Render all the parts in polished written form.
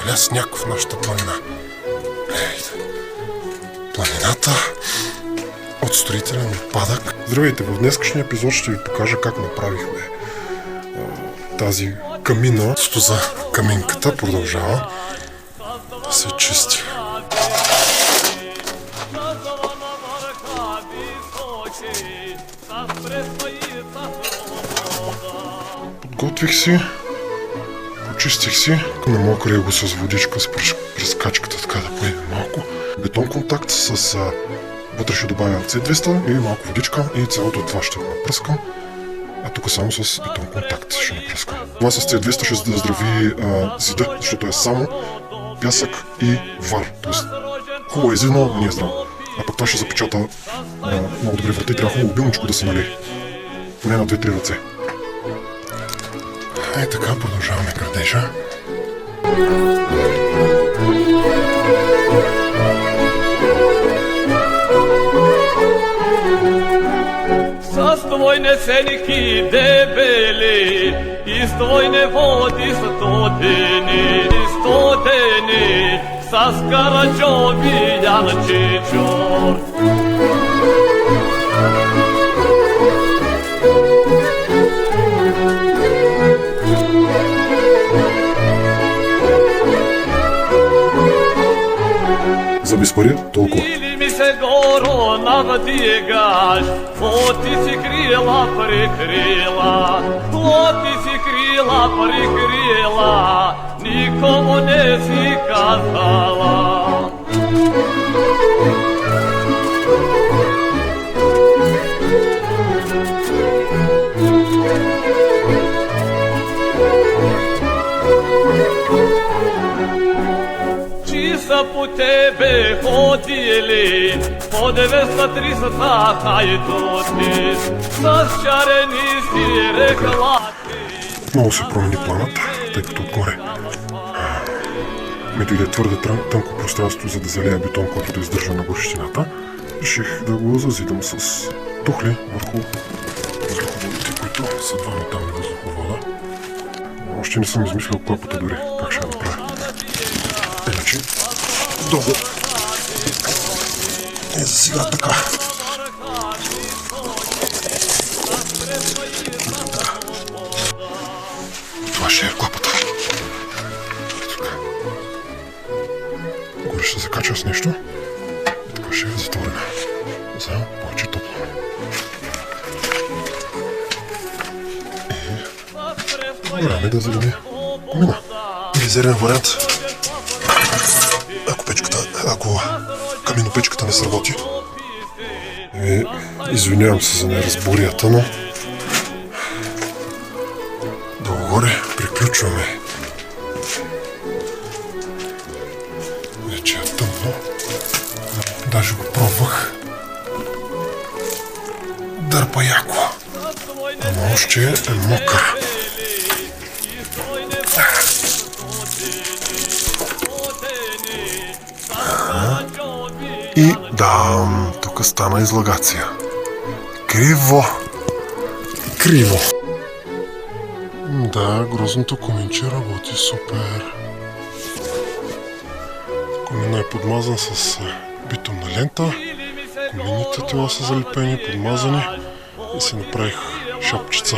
валя сняг в нашата планина. Гледайте. Планината от строителен отпадък. Здравейте, в днескашния епизод ще ви покажа как направихме тази камина. За каминката продължава да се чисти. Подготвих си, почистих си. Не мога крия го с водичка, с прескачката, така да поеме малко. Бетон контакт с... вътре ще добавя C200 и малко водичка и цялото това ще го напръскам. А тук само с бетон контакт ще напръскам. Това с C200 ще заздрави зида, защото е само пясък и вар. Тоест хубаво е зид, но не е здраво. А пък това ще запечата много добре врата и трябва хубаво билничко да се налее. Поне на 2-3 ръце. Ей така, продължаваме градежа. С твойне сенки дебели, и с твойне води студени, с караджови янчичор. За без пари толкова. Или ми се горо навдигаш, вот ти си крила прикрила, вот ти си крила прикрила, никому не си казала. Са по тебе ходили, по 200-300 хайдути, с чарени си реклати. Много се промени планът, тъй като отгоре ми дойде твърде тънко пространство, за да залея бетон, който да издържа на горещината. Реших да го зазидам с тухли върху въздуховодите, които са два метални въздуховода. Още не съм измислил клапата дори, как ще я направя. Иначе долу. За сега така. Това ще е клапата. Горе ще закача с нещо. И така ще е затворена. За повече топло. Време да заведе комина. Резервен вариант. Ако каминопечката не сработи. Извинявам се за неразборията, но долу-горе приключваме. Вече е тъмно. Даже го пробвах. Дърпа яко. Ама още е мокър. И да, тук стана излагация. Криво. Да, грозното коминче работи супер. Комина е подмазан с битумна лента. Комините това са залепени, подмазани и си направих шапчица.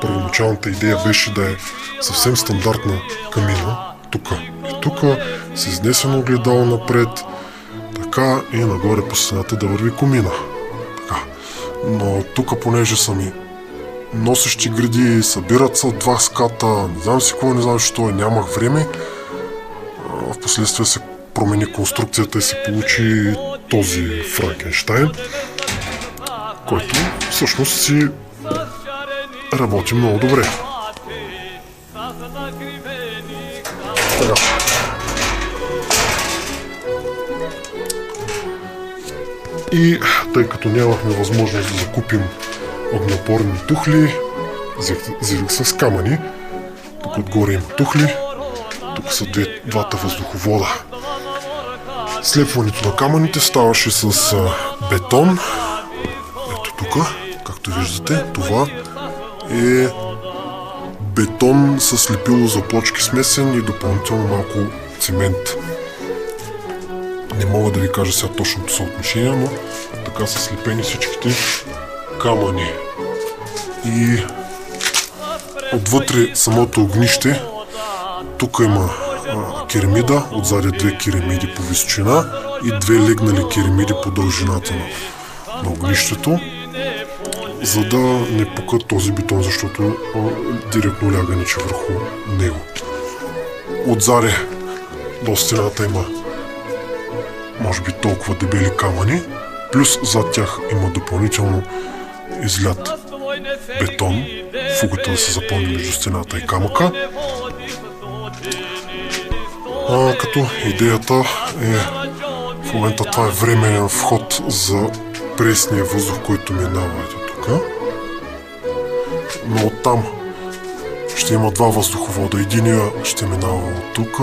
Първоначалната идея беше да е съвсем стандартна камина. Тук и тук с изнесено огледало напред. Така и нагоре по стената да върви комина. Така. Но тук, понеже са ми носещи гради, събират се два ската, не знам си какво, не знам защо, нямах време. Впоследствие се промени конструкцията и се получи този Франкенщайн, който всъщност си работи много добре. Така. И тъй като нямахме възможност да закупим огнеупорни тухли, взех с камъни. Тук отгоре има тухли, тук са двата въздуховода. Слепването на камъните ставаше с бетон. Ето тук, както виждате, това е бетон с лепило за плочки смесен и допълнително малко цимент. Не мога да ви кажа сега точното съотношение, но така са слепени всичките камъни. И отвътре самото огнище, тук има керамида, отзади 2 керамиди по височина и 2 легнали керамиди по дължината на огнището, за да не пука този бетон, защото директно ляга ниче върху него. Отзади до стената има може би толкова дебели камъни, плюс зад тях има допълнително излят бетон, фугата да се запълни между стената и камъка. Като идеята е, в момента това е временен вход за пресния въздух, който минава тук. Но оттам ще има 2 въздуховода. Единия ще минава от тук,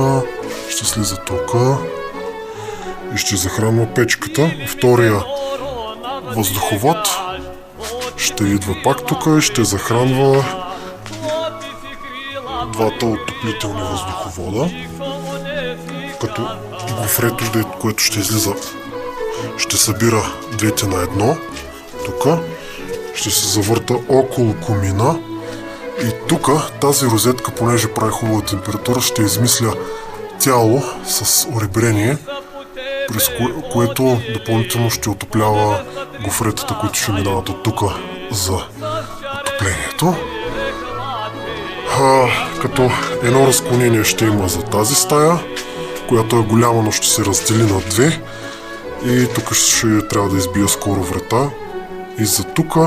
ще слиза тук и ще захранва печката. Втория въздуховод ще идва пак тук и ще захранва 2 отоплителни въздуховода. Като гофрето, което ще излиза, ще събира двете на едно. Тук ще се завърта около комина. И тук тази розетка, понеже прави хубава температура, ще измисля тяло с оребрение, през което допълнително ще отоплява гофретата, които ще минават от тук за отоплението. Като едно разклонение ще има за тази стая, която е голяма, но ще се раздели на 2. И тук ще трябва да избия скоро врата. И за тук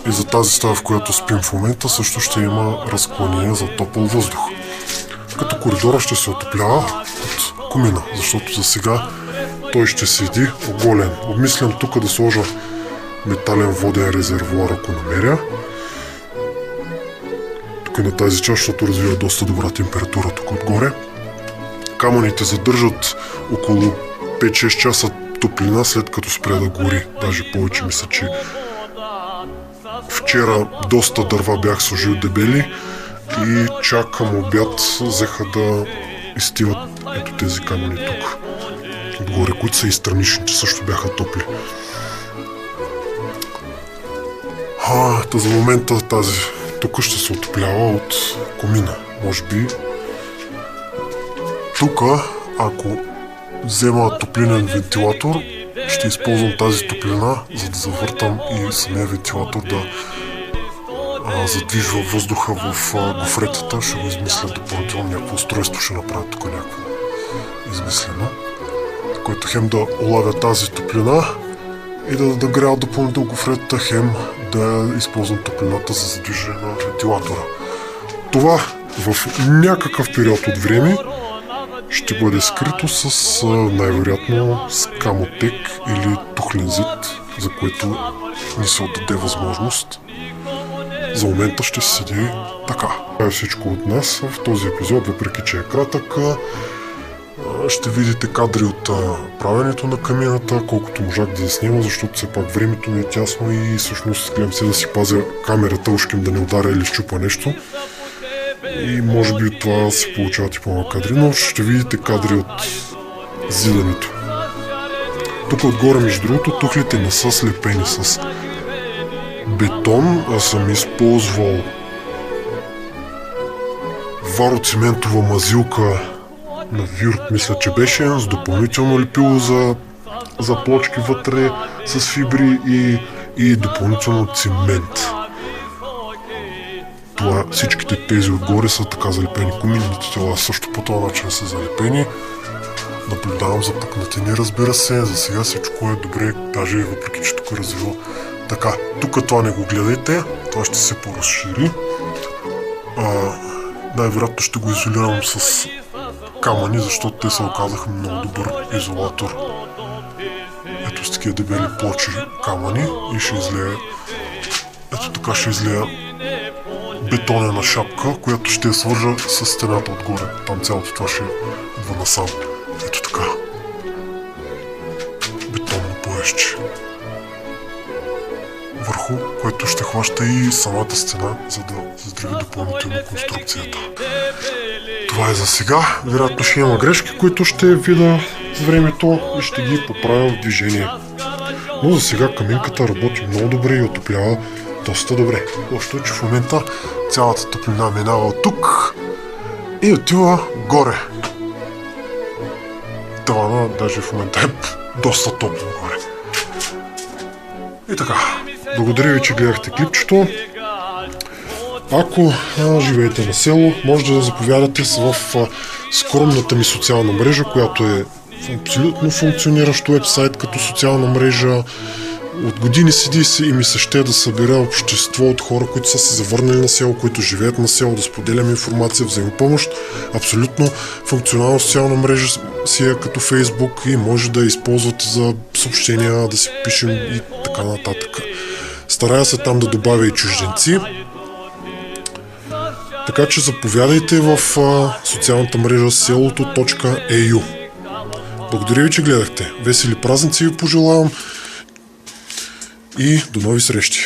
и за тази стая, в която спим в момента, също ще има разклонение за топъл въздух. Като коридора ще се отоплява от комина, защото за сега той ще седи оголен. Обмислям тук да сложа метален воден резервуар, ако намеря. Тук на тази част, защото развива доста добра температура тук отгоре. Камъните задържат около 5-6 часа топлина, след като спре да гори. Даже повече, мисля, че вчера доста дърва бях сложил дебели и чак към обяд взеха да изстиват ето тези камъни тук отгоре, които са и страничните, също бяха топли. За момента тази тук ще се отоплява от комина. Може би тук, ако взема топлинен вентилатор, ще използвам тази топлина, за да завъртам и самия вентилатор да задвижва въздуха в гофретата. Ще го измисля допълнително, някакво устройство ще направя тук, някакво измислено, което хем да улавя тази топлина и да грява допълнително гофретата, хем да използвам топлината за задвижване на вентилатора. Това в някакъв период от време ще бъде скрито с най-вероятно скамотек или тухлензит, за което ни се отдаде възможност. За момента ще се седи така. Това е всичко от нас в този епизод, въпреки че е кратък. Ще видите кадри от правенето на камината, колкото можах да заснема, защото все пак времето ми е тясно и всъщност гледам се да си пазя камерата, ушким да не ударя или щупа нещо. И може би от това се получават и по-малко кадри, но ще видите кадри от зидането. Тук отгоре, между другото, тухлите не са слепени с бетон, аз съм използвал вароциментова мазилка на Вюрт, мисля, че беше, с допълнително лепило за плочки вътре с фибри и допълнително цимент. Това, всичките тези отгоре са така залепени. Коминните тела също по този начин са залепени. Наблюдавам за пукнатини, разбира се. За сега всичко е добре, даже въпреки че тук развива. Така, тук това не го гледайте, това ще се поразшири. Най-вероятно ще го изолирам с камъни, защото те се оказаха много добър изолатор. Ето с такива дебели плочи камъни и ще излея, ето така ще излея бетонена шапка, която ще я свържа с стената отгоре. Там цялото това ще идва насам. Ето така. Бетонно поещи. върху което ще хваща и самата стена, за да заздрави допълнително конструкцията. Това е за сега. Вероятно ще има грешки, които ще видя с времето и ще ги поправя в движение. Но за сега каминката работи много добре и отоплява доста добре. Още че в момента цялата топлина минава от тук и отива горе. Тавана даже в момента е доста топло горе. И така, благодаря ви, че гледахте клипчето. Ако живеете на село, може да заповядате в скромната ми социална мрежа, която е абсолютно функциониращ уебсайт като социална мрежа. От години седи и ми се ще да събера общество от хора, които са се завърнали на село, които живеят на село, да споделяме информация, взаимопомощ. Абсолютно функционална социална мрежа си е като Фейсбук и може да я използвате за съобщения, да си пишем и така нататък. Старая се там да добавя и чужденци. Така че заповядайте в социалната мрежа селото.eu. Благодаря ви, че гледахте. Весели празници ви пожелавам и до нови срещи!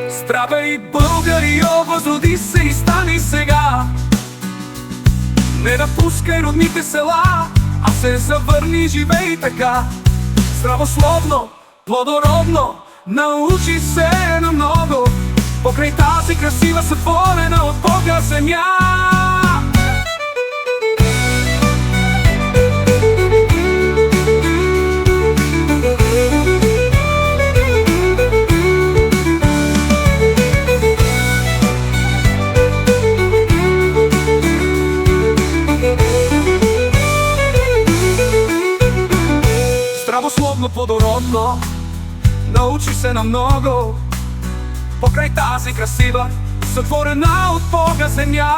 Здравей, българи, възроди се и стани сега. Не напускай родните села, а се завърни, живей така. Здравословно, плодородно, научи се на много, покрай тази красива сътворена от Бога земя. Здравословно, плодородно, научи се на много, покрай тази красива, сътворена от Бога земя.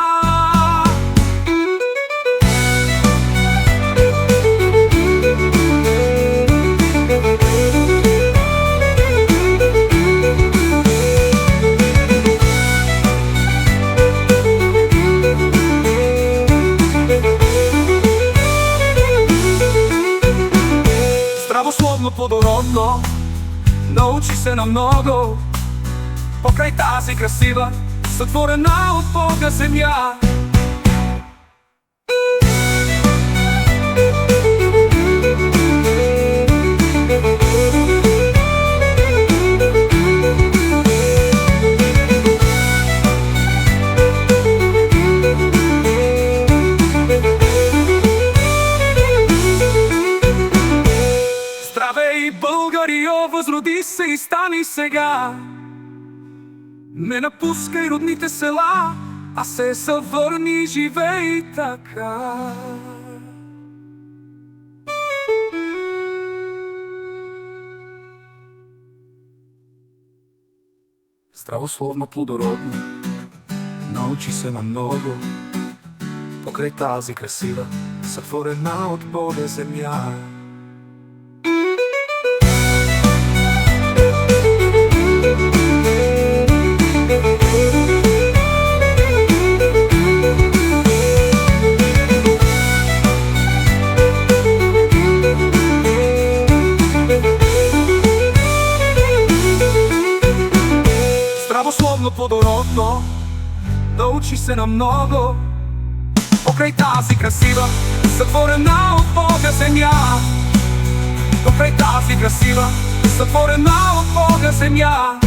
Здравословно, плодородно, научи се на много, покрай тази красива, сътворена от Бога земя. Здравей, българи, възроди се и стани сега. Не напускай родните села, а се съвърни, живей така. Здравословно, плодородно, научи се на много, покрай тази красива, сътворена от Бога земя. Здравословно, плодородно, научи се на много, покрай тази красива, сътворена от Бога земя. Покрай тази красива, сътворена от Бога земя.